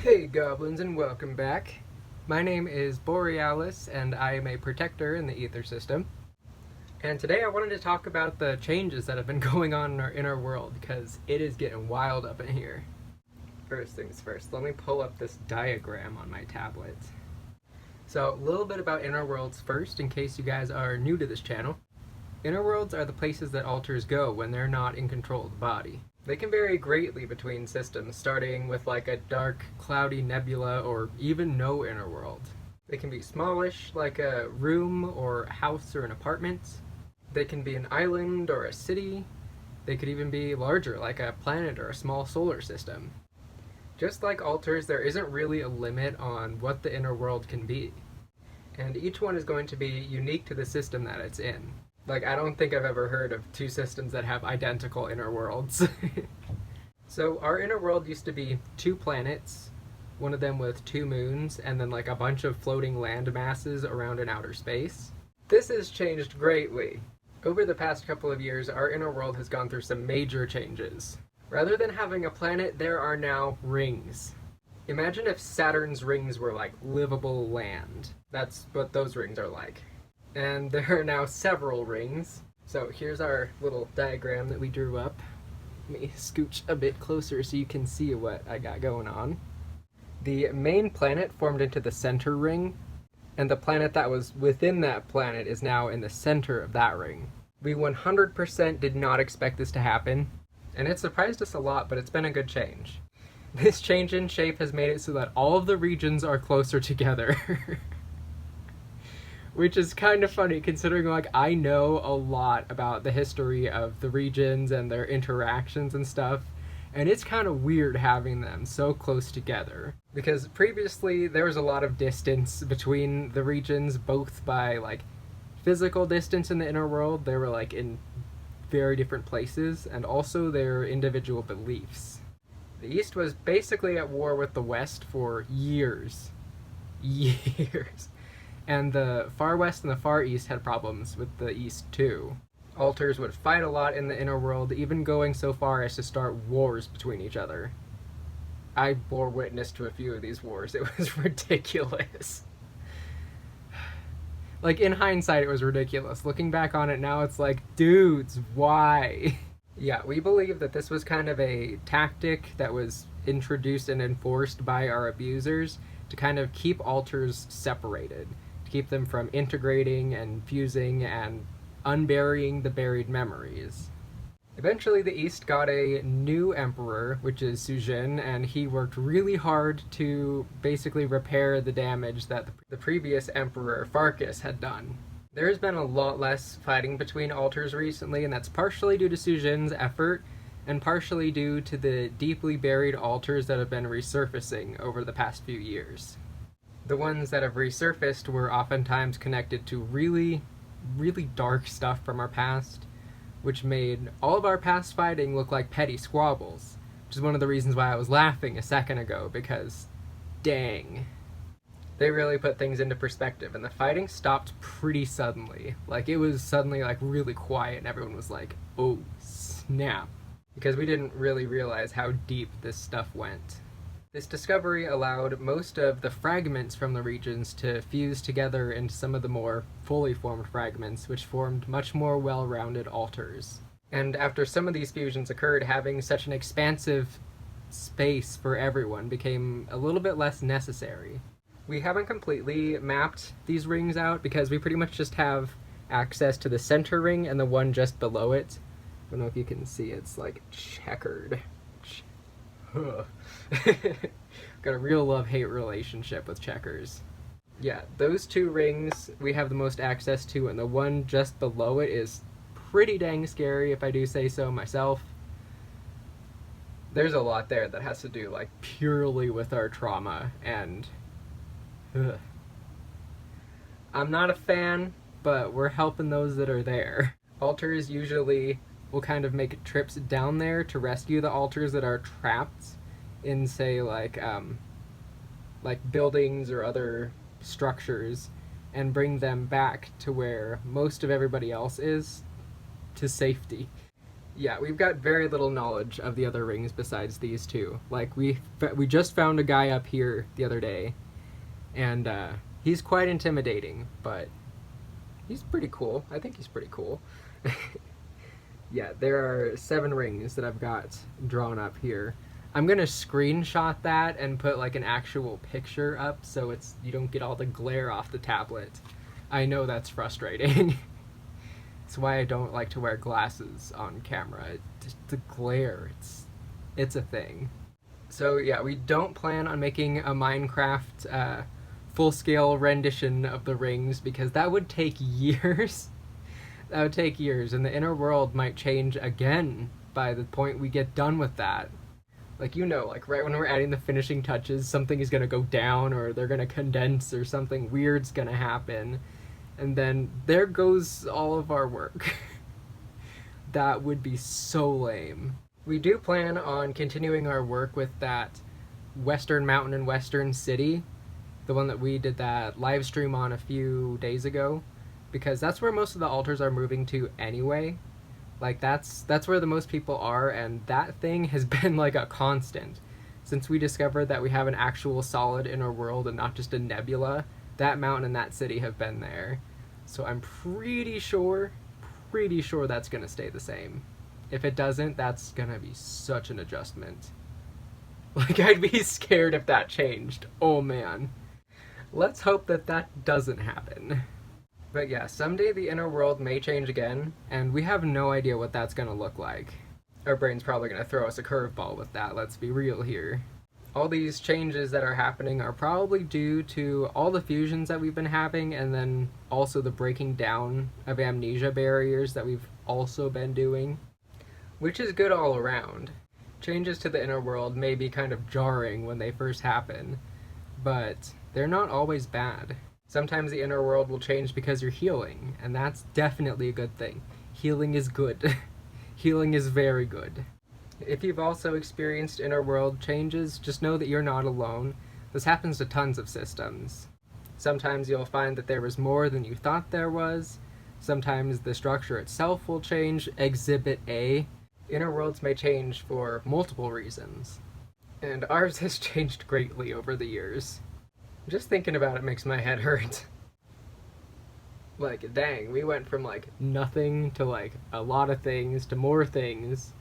Hey goblins, and welcome back. My name is Borealis and I am a protector in the Aether system. And today I wanted to talk about the changes that have been going on in our inner world because it is getting wild up in here. First things first, let me pull up this diagram on my tablet. So a little bit about inner worlds first in case you guys are new to this channel. Inner worlds are the places that alters go when they're not in control of the body. They can vary greatly between systems, starting with like a dark, cloudy nebula or even no inner world. They can be smallish, like a room or a house or an apartment. They can be an island or a city. They could even be larger, like a planet or a small solar system. Just like alters, there isn't really a limit on what the inner world can be. And each one is going to be unique to the system that it's in. Like, I don't think I've ever heard of two systems that have identical inner worlds. So our inner world used to be 2 planets, one of them with 2 moons, and then like a bunch of floating land masses around in outer space. This has changed greatly. Over the past couple of years, our inner world has gone through some major changes. Rather than having a planet, there are now rings. Imagine if Saturn's rings were like livable land. That's what those rings are like. And there are now several rings. So here's our little diagram that we drew up. Let me scooch a bit closer so you can see what I got going on. The main planet formed into the center ring, and the planet that was within that planet is now in the center of that ring. We 100% did not expect this to happen, and it surprised us a lot, but it's been a good change. This change in shape has made it so that all of the regions are closer together. Which is kind of funny considering like I know a lot about the history of the regions and their interactions and stuff, and it's kind of weird having them so close together. Because previously there was a lot of distance between the regions, both by like physical distance in the inner world, they were like in very different places, and also their individual beliefs. The East was basically at war with the West for years. Years. And the Far West and the Far East had problems with the East too. Alters would fight a lot in the inner world, even going so far as to start wars between each other. I bore witness to a few of these wars. It was ridiculous. Like, in hindsight, it was ridiculous. Looking back on it now, it's like, dudes, why? Yeah, we believe that this was kind of a tactic that was introduced and enforced by our abusers to kind of keep alters separated. Keep them from integrating and fusing and unburying the buried memories. Eventually the East got a new emperor, which is Sujin, and he worked really hard to basically repair the damage that the previous emperor, Farkas, had done. There's been a lot less fighting between alters recently, and that's partially due to Sujin's effort, and partially due to the deeply buried alters that have been resurfacing over the past few years. The ones that have resurfaced were oftentimes connected to really, really dark stuff from our past, which made all of our past fighting look like petty squabbles, which is one of the reasons why I was laughing a second ago, because dang. They really put things into perspective, and the fighting stopped pretty suddenly. Like, it was suddenly like really quiet, and everyone was like, oh snap. Because we didn't really realize how deep this stuff went. This discovery allowed most of the fragments from the regions to fuse together into some of the more fully formed fragments, which formed much more well-rounded alters. And after some of these fusions occurred, having such an expansive space for everyone became a little bit less necessary. We haven't completely mapped these rings out because we pretty much just have access to the center ring and the one just below it. I don't know if you can see, it's like checkered. Got a real love-hate relationship with checkers. Yeah, those 2 rings we have the most access to, and the one just below it is pretty dang scary, if I do say so myself. There's a lot there that has to do like purely with our trauma, and I'm not a fan, but we're helping those that are there. Alters usually will kind of make trips down there to rescue the alters that are trapped in, say, like buildings or other structures, and bring them back to where most of everybody else is, to safety. Yeah, we've got very little knowledge of the other rings besides these two. Like, we just found a guy up here the other day, and he's quite intimidating, but he's pretty cool. I think he's pretty cool. Yeah, there are 7 rings that I've got drawn up here. I'm gonna screenshot that and put like an actual picture up so you don't get all the glare off the tablet. I know that's frustrating. That's why I don't like to wear glasses on camera. Just the glare, it's a thing. So yeah, we don't plan on making a Minecraft full-scale rendition of the rings because that would take years. That would take years, and the inner world might change again by the point we get done with that. Like, you know, like right when we're adding the finishing touches, something is gonna go down, or they're gonna condense, or something weird's gonna happen, and then there goes all of our work. That would be so lame. We do plan on continuing our work with that Western Mountain and Western City, the one that we did that live stream on a few days ago, because that's where most of the altars are moving to anyway. Like, that's where the most people are, and that thing has been like a constant. Since we discovered that we have an actual solid inner world and not just a nebula, that mountain and that city have been there. So I'm pretty sure that's gonna stay the same. If it doesn't, that's gonna be such an adjustment. Like, I'd be scared if that changed. Oh man. Let's hope that that doesn't happen. But yeah, someday the inner world may change again, and we have no idea what that's gonna look like. Our brain's probably gonna throw us a curveball with that, let's be real here. All these changes that are happening are probably due to all the fusions that we've been having, and then also the breaking down of amnesia barriers that we've also been doing, which is good all around. Changes to the inner world may be kind of jarring when they first happen, but they're not always bad. Sometimes the inner world will change because you're healing, and that's definitely a good thing. Healing is good. Healing is very good. If you've also experienced inner world changes, just know that you're not alone. This happens to tons of systems. Sometimes you'll find that there was more than you thought there was. Sometimes the structure itself will change. Exhibit A. Inner worlds may change for multiple reasons. And ours has changed greatly over the years. Just thinking about it makes my head hurt. Like, dang, we went from like nothing to like a lot of things to more things.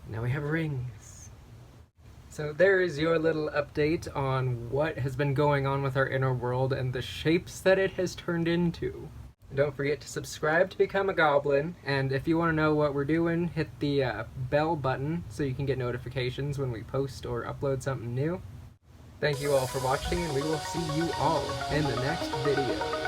Now we have rings. So there is your little update on what has been going on with our inner world and the shapes that it has turned into. Don't forget to subscribe to become a goblin, and if you want to know what we're doing, hit the bell button so you can get notifications when we post or upload something new. Thank you all for watching, and we will see you all in the next video.